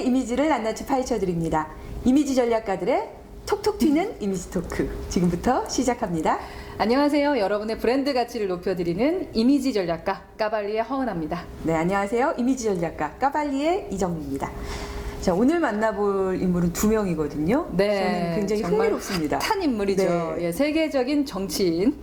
여러분의 이미지를 낱낱이 파헤쳐드립니다. 이미지 전략가들의 톡톡 튀는 이미지 토크 지금부터 시작합니다. 안녕하세요. 여러분의 브랜드 가치를 높여드리는 이미지 전략가 까발리의 허은아입니다. 네, 안녕하세요. 이미지 전략가 까발리의 이정미입니다. 자, 오늘 만나볼 인물은 두 명이거든요. 저는 굉장히 흥미롭습니다. 핫한 인물이죠. 네. 예, 세계적인 정치인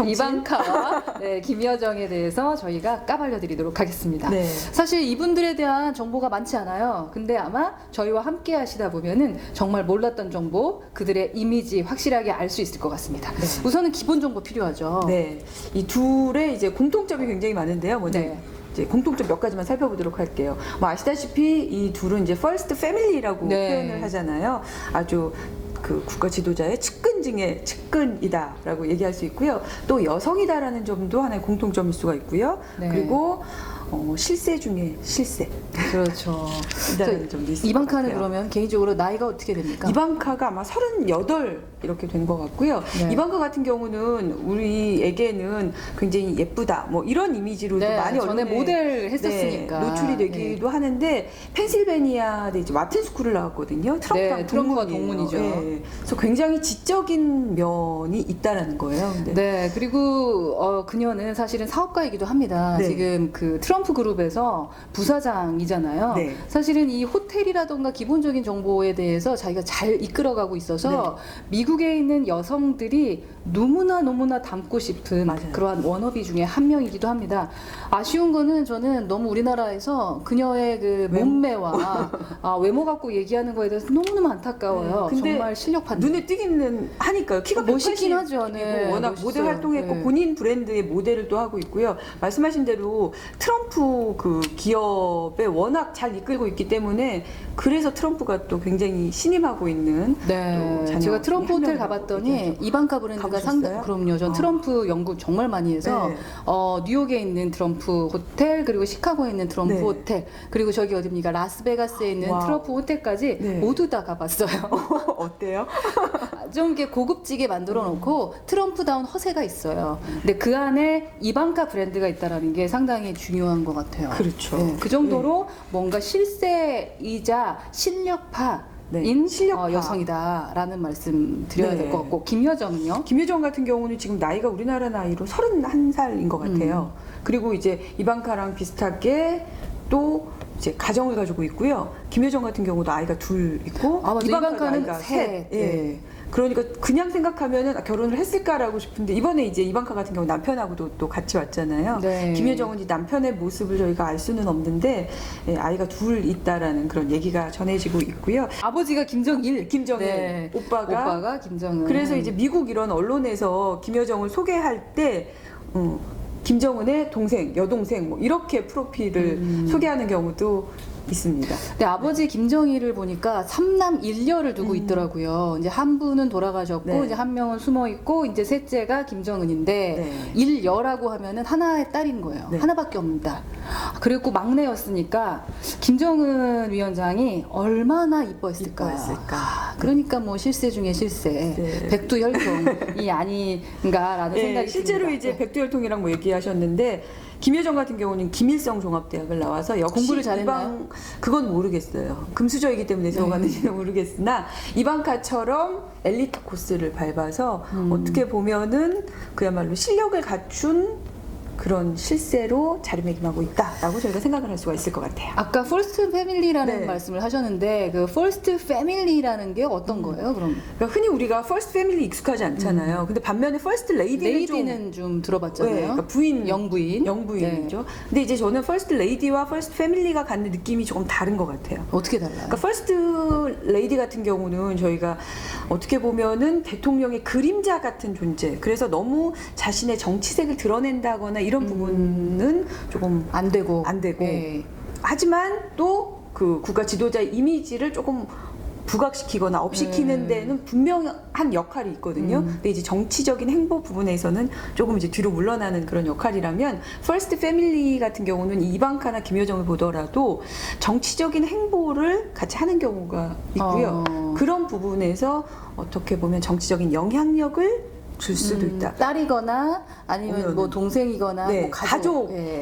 이방카와 네, 김여정에 대해서 저희가 까발려드리도록 하겠습니다. 네. 사실 이분들에 대한 정보가 많지 않아요. 근데 아마 저희와 함께 하시다 보면은 정말 몰랐던 정보, 그들의 이미지 확실하게 알 수 있을 것 같습니다. 네. 우선은 기본 정보 필요하죠. 네, 이 둘의 이제 공통점이 굉장히 많은데요. 먼저 네. 이제 공통점 몇 가지만 살펴보도록 할게요. 뭐 아시다시피 이 둘은 이제 퍼스트 패밀리라고 네. 표현을 하잖아요. 아주 그 국가 지도자의 측근 중에 측근이다라고 얘기할 수 있고요. 또 여성이다라는 점도 하나의 공통점일 수가 있고요. 네. 그리고 실세 중에 실세. 그렇죠. 이라는 점도 있을 것 이방카는 같아요. 그러면 개인적으로 나이가 어떻게 됩니까? 이방카가 아마 38 이렇게 된 것 같고요. 네. 이방카 같은 경우는 우리에게는 굉장히 예쁘다 뭐 이런 이미지로도 네, 많이 전에 언론에 모델 했었으니까. 노출이 되기도 하는데 펜실베니아대 이제 와튼 스쿨을 나왔거든요. 트럼프랑 트럼프가 동문이에요. 동문이죠. 예. 그래서 굉장히 지적인 면이 있다라는 거예요. 근데 네, 그리고 그녀는 사실은 사업가이기도 합니다. 네. 지금 그 트럼프 그룹에서 부사장이잖아요. 네. 사실은 이 호텔이라던가 기본적인 정보에 대해서 자기가 잘 이끌어가고 있어서 미국에 있는 여성들이 너무나 닮고 싶은 맞아요. 그러한 워너비 중에 한 명이기도 합니다. 아쉬운 거는 저는 너무 우리나라에서 그녀의 그 외모? 몸매와 외모 갖고 얘기하는 거에 대해서 너무너무 안타까워요. 근데 정말 실력 판단. 눈에 띄기는 하니까요. 키가 멋있긴 180이고 하죠. 네, 워낙 멋있어요. 모델 활동했고 네. 본인 브랜드의 모델을 또 하고 있고요. 말씀하신 대로 트럼프 그 기업에 워낙 잘 이끌고 있기 때문에 그래서 트럼프가 또 굉장히 신임하고 있는 네, 또 자녀 제가 트럼프 중에 한 호텔 명이라고 가봤더니 얘기하죠. 이방카 브랜드가 가보셨어요? 상당 그럼요. 전 트럼프 연구 정말 많이 해서 네. 뉴욕에 있는 트럼프 호텔 그리고 시카고에 있는 트럼프 네. 호텔 그리고 저기 어딥니까 라스베가스에 있는 와우. 트럼프 호텔까지 네. 모두 다 가봤어요. 어때요? 좀 이렇게 고급지게 만들어 놓고 트럼프다운 허세가 있어요. 근데 그 안에 이방카 브랜드가 있다라는 게 상당히 중요한 것 같아요. 그렇죠. 네, 그 정도로 뭔가 실세이자 실력파. 네, 인 실력파. 여성이다라는 말씀 드려야 네. 될 것 같고 김여정은요? 김여정 같은 경우는 지금 나이가 우리나라 나이로 31살인 것 같아요. 그리고 이제 이방카랑 비슷하게 또 이제 가정을 가지고 있고요. 김여정 같은 경우도 아이가 둘 있고 맞아. 이방카는 나이가 셋. 예. 네. 그러니까 그냥 생각하면은 결혼을 했을까라고 싶은데 이번에 이제 이방카 같은 경우 남편하고도 또 같이 왔잖아요. 네. 김여정은 이제 남편의 모습을 저희가 알 수는 없는데 예, 아이가 둘 있다라는 그런 얘기가 전해지고 있고요. 아버지가 김정일, 김정일 네. 오빠가 김정은. 그래서 이제 미국 이런 언론에서 김여정을 소개할 때 김정은의 동생, 여동생 뭐 이렇게 프로필을 소개하는 경우도 있습니다. 근데 아버지 김정일을 보니까 삼남 일녀를 두고 있더라고요. 이제 한 분은 돌아가셨고 네. 이제 한 명은 숨어 있고 이제 셋째가 김정은인데 네. 일녀라고 하면은 하나의 딸인 거예요. 네. 하나밖에 없는 딸. 그리고 막내였으니까 김정은 위원장이 얼마나 이뻐했을까. 그러니까 뭐 실세 중에 실세, 네. 백두혈통이 아닌가라는 생각이 실제로 듭니다. 이제 네. 백두혈통이랑 뭐 얘기하셨는데 김여정 같은 경우는 김일성 종합대학을 나와서 역시 공부를 잘했나요? 그건 모르겠어요. 금수저이기 때문에 들어갔는지는 모르겠으나 이방카처럼 엘리트 코스를 밟아서 어떻게 보면은 그야말로 실력을 갖춘 그런 실세로 자리매김하고 있다라고 저희가 생각을 할 수가 있을 것 같아요. 아까 퍼스트 패밀리라는 네. 말씀을 하셨는데 그 퍼스트 패밀리라는 게 어떤 거예요? 그럼 그러니까 흔히 우리가 퍼스트 패밀리 익숙하지 않잖아요. 근데 반면에 퍼스트 레이디는 좀 들어봤잖아요. 네, 그러니까 부인, 영부인. 영부인이죠. 근데 이제 저는 퍼스트 레이디와 퍼스트 패밀리가 갖는 느낌이 조금 다른 것 같아요. 어떻게 달라요? 그러니까 퍼스트 레이디 같은 경우는 저희가 어떻게 보면은 대통령의 그림자 같은 존재. 그래서 너무 자신의 정치색을 드러낸다거나 이런 부분은 조금 안 되고. 네. 하지만 또 그 국가 지도자의 이미지를 조금 부각시키거나 업시키는 데는 분명한 역할이 있거든요. 근데 이제 정치적인 행보 부분에서는 조금 이제 뒤로 물러나는 그런 역할이라면 퍼스트 패밀리 같은 경우는 이방카나 김여정을 보더라도 정치적인 행보를 같이 하는 경우가 있고요. 그런 부분에서 어떻게 보면 정치적인 영향력을 줄 수도 있다. 딸이거나 아니면 오면은. 뭐 동생이거나 네, 뭐 가족일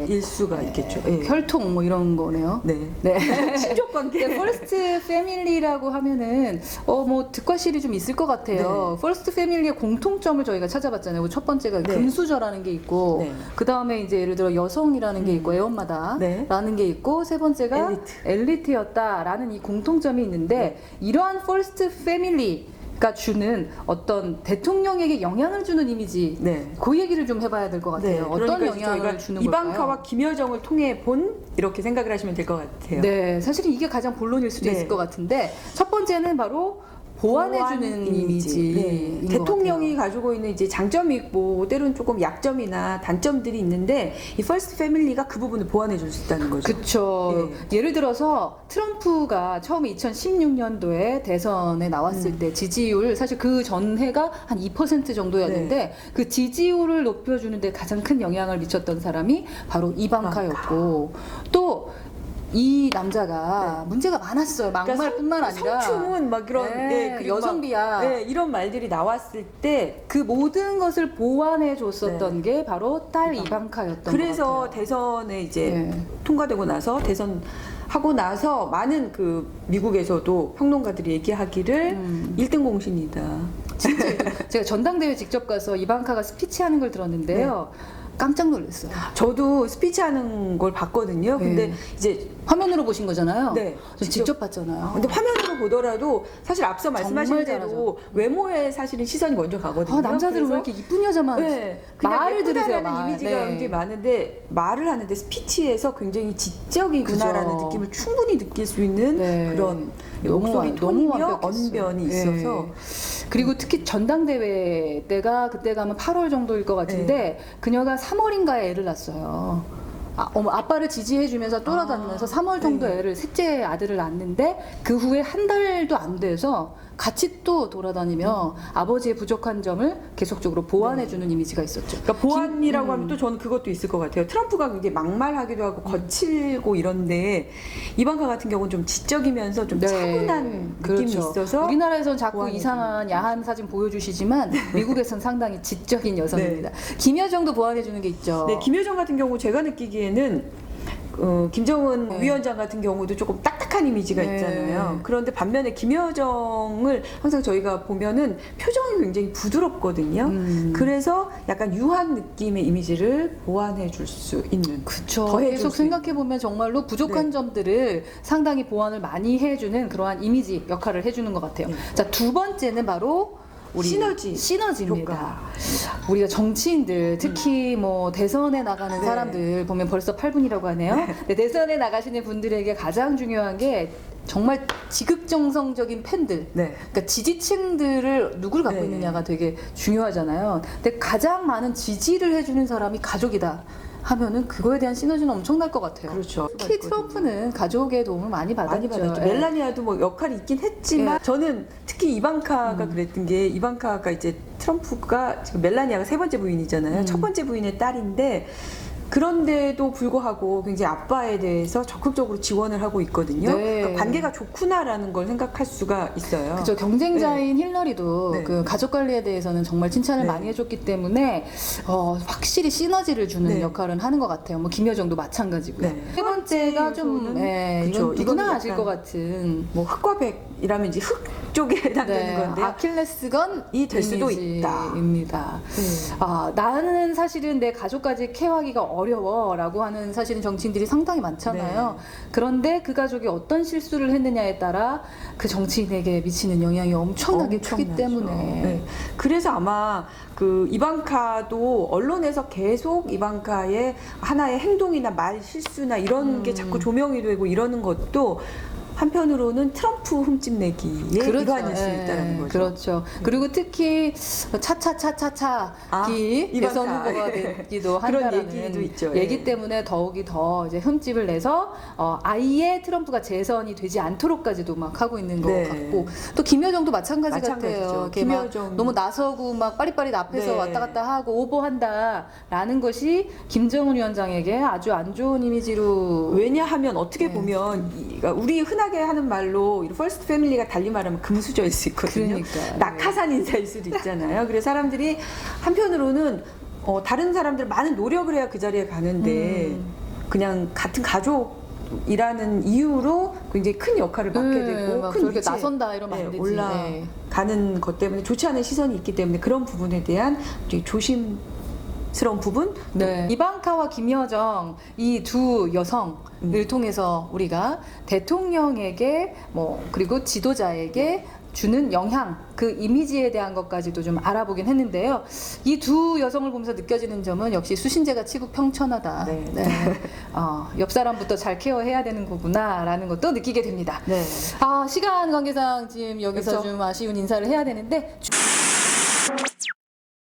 가족일 수가 있겠죠. 예. 혈통 뭐 이런 거네요. 네. 네. 친족 관계. 퍼스트 패밀리라고 하면은 뭐 득과실이 좀 있을 것 같아요. 퍼스트 패밀리의 공통점을 저희가 찾아봤잖아요. 첫 번째가 네. 금수저라는 게 있고, 네. 그 다음에 이제 예를 들어 여성이라는 게 있고 애엄마다라는 게 있고, 세 번째가 엘리트였다라는 이 공통점이 있는데 이러한 퍼스트 패밀리가 주는 어떤 대통령에게 영향을 주는 이미지, 네. 그 얘기를 좀 해봐야 될 것 같아요. 어떤 그러니까 영향을 저희가 주는 이방카와 걸까요? 김여정을 통해 본 이렇게 생각을 하시면 될 것 같아요. 네, 사실은 이게 가장 본론일 수도 네. 있을 것 같은데 첫 번째는 바로 보완해주는 이미지. 네. 대통령이 가지고 있는 이제 장점이 있고 때로는 조금 약점이나 단점들이 있는데 이 퍼스트 패밀리가 그 부분을 보완해 줄 수 있다는 거죠. 그렇죠. 예를 들어서 트럼프가 처음에 2016년도에 대선에 나왔을 때 지지율 사실 그 전해가 한 2% 정도였는데 그 지지율을 높여주는데 가장 큰 영향을 미쳤던 사람이 바로 이방카였고 또 이 남자가 문제가 많았어요. 막말뿐만 아니라 성추문 막 이런 그리고 여성 비하 이런 말들이 나왔을 때 그 모든 것을 보완해 줬었던 게 바로 딸 이방카였던 그래서 것 같아요. 대선에 이제 통과되고 나서 대선 하고 나서 많은 그 미국에서도 평론가들이 얘기하기를 1등 공신이다. 진짜 제가 전당대회 직접 가서 이방카가 스피치하는 걸 들었는데요. 깜짝 놀랐어요. 저도 스피치하는 걸 봤거든요. 근데 이제 화면으로 보신 거잖아요. 네, 저 직접 봤잖아요. 근데 화면으로 보더라도 사실 앞서 말씀하신 정말 대로 잘하죠. 외모에 사실은 시선이 먼저 가거든요. 남자들은 왜 이렇게 이쁜 여자만 그냥 말을 들으세요. 예쁘다라는 이미지가 굉장히 많은데 말을 하는데 스피치에서 굉장히 지적이구나라는 그죠. 느낌을 충분히 느낄 수 있는 그런 목소리 톤이며 언변이 있어서 그리고 특히 전당대회 때가 그때 가면 8월 정도일 것 같은데 그녀가 3월인가에 애를 낳았어요. 아빠를 지지해주면서 돌아다니면서 3월 정도 애를 셋째 아들을 낳았는데 그 후에 한 달도 안 돼서 같이 또 돌아다니며 아버지의 부족한 점을 계속적으로 보완해주는 이미지가 있었죠. 그러니까 보완이라고 하면 또 저는 그것도 있을 것 같아요. 트럼프가 굉장히 막말하기도 하고 거칠고 이런데 이방카 같은 경우는 좀 지적이면서 좀 차분한 느낌이 있어서 우리나라에선 자꾸 이상한 야한 사진 보여주시지만 미국에선 상당히 지적인 여성입니다. 김여정도 보완해주는 게 있죠. 네, 김여정 같은 경우 제가 느끼기에는 김정은 위원장 같은 경우도 조금 딱딱한 이미지가 있잖아요. 그런데 반면에 김여정을 항상 저희가 보면은 표정이 굉장히 부드럽거든요. 그래서 약간 유한 느낌의 이미지를 보완해 줄 수 있는. 그렇죠. 계속 생각해 보면 정말로 부족한 점들을 상당히 보완을 많이 해주는 그러한 이미지 역할을 해주는 것 같아요. 자, 두 번째는 바로 우리 시너지입니다. 우리가 정치인들 특히 뭐 대선에 나가는 사람들 보면 벌써 8분이라고 하네요. 네, 대선에 나가시는 분들에게 가장 중요한 게 정말 지극정성적인 팬들, 그러니까 지지층들을 누굴 갖고 있느냐가 되게 중요하잖아요. 근데 가장 많은 지지를 해주는 사람이 가족이다 하면은 그거에 대한 시너지는 엄청날 것 같아요. 그렇죠. 특히 트럼프는 가족의 도움을 많이 받았죠. 멜라니아도 뭐 역할이 있긴 했지만 저는 특히 이방카가 그랬던 게 이방카가 이제 트럼프가 지금 멜라니아가 세 번째 부인이잖아요. 첫 번째 부인의 딸인데 그런데도 불구하고 굉장히 아빠에 대해서 적극적으로 지원을 하고 있거든요. 그러니까 관계가 좋구나라는 걸 생각할 수가 있어요. 그렇죠. 경쟁자인 힐러리도 그 가족 관리에 대해서는 정말 칭찬을 많이 해줬기 때문에 확실히 시너지를 주는 역할은 하는 것 같아요. 뭐 김여정도 마찬가지고요. 세 번째가 좀 이건 누구나 아실 것 같은 뭐 흑과 백이라면 이제 흑 쪽에 해당되는 건데요. 아킬레스건이 될 수도 있다입니다. 나는 사실은 내 가족까지 케어하기가 어려워라고 하는 사실은 정치인들이 상당히 많잖아요. 그런데 그 가족이 어떤 실수를 했느냐에 따라 그 정치인에게 미치는 영향이 엄청나게 크기 때문에 그래서 아마 그 이방카도 언론에서 계속 이방카의 하나의 행동이나 말 실수나 이런 게 자꾸 조명이 되고 이러는 것도 한편으로는 트럼프 흠집 내기에 일환일 수 있다는 거죠. 그렇죠. 그리고 특히 차차차차차기 대선 후보가 되기도 한다라는 그런 얘기도 있죠. 얘기 때문에 더욱이 더 이제 흠집을 내서 아예 트럼프가 재선이 되지 않도록까지도 막 하고 있는 것 같고 또 김여정도 마찬가지 같아요. 김여정 너무 나서고 막 빠릿빠릿 앞에서 왔다 갔다 하고 오버한다라는 것이 김정은 위원장에게 아주 안 좋은 이미지로 왜냐하면 어떻게 보면 우리 흔한 흔하게 하는 말로 퍼스트 패밀리가 달리 말하면 금수저일 수 있거든요. 그러니까요. 낙하산 인사일 수도 있잖아요. 그래서 사람들이 한편으로는 다른 사람들 많은 노력을 해야 그 자리에 가는데 그냥 같은 가족이라는 이유로 굉장히 큰 역할을 맡게 되고 막 큰 저렇게 위치에 나선다 이러면 안 되지. 올라가는 것 때문에 좋지 않은 시선이 있기 때문에 그런 부분에 대한 되게 조심스러운 부분. 네. 이방카와 김여정 이 두 여성을 통해서 우리가 대통령에게 그리고 지도자에게 주는 영향, 그 이미지에 대한 것까지도 좀 알아보긴 했는데요. 이 두 여성을 보면서 느껴지는 점은 역시 수신제가 치국 평천하다. 네. 옆 사람부터 잘 케어해야 되는 거구나라는 것도 느끼게 됩니다. 네. 시간 관계상 지금 여기서 그렇죠. 좀 아쉬운 인사를 해야 되는데.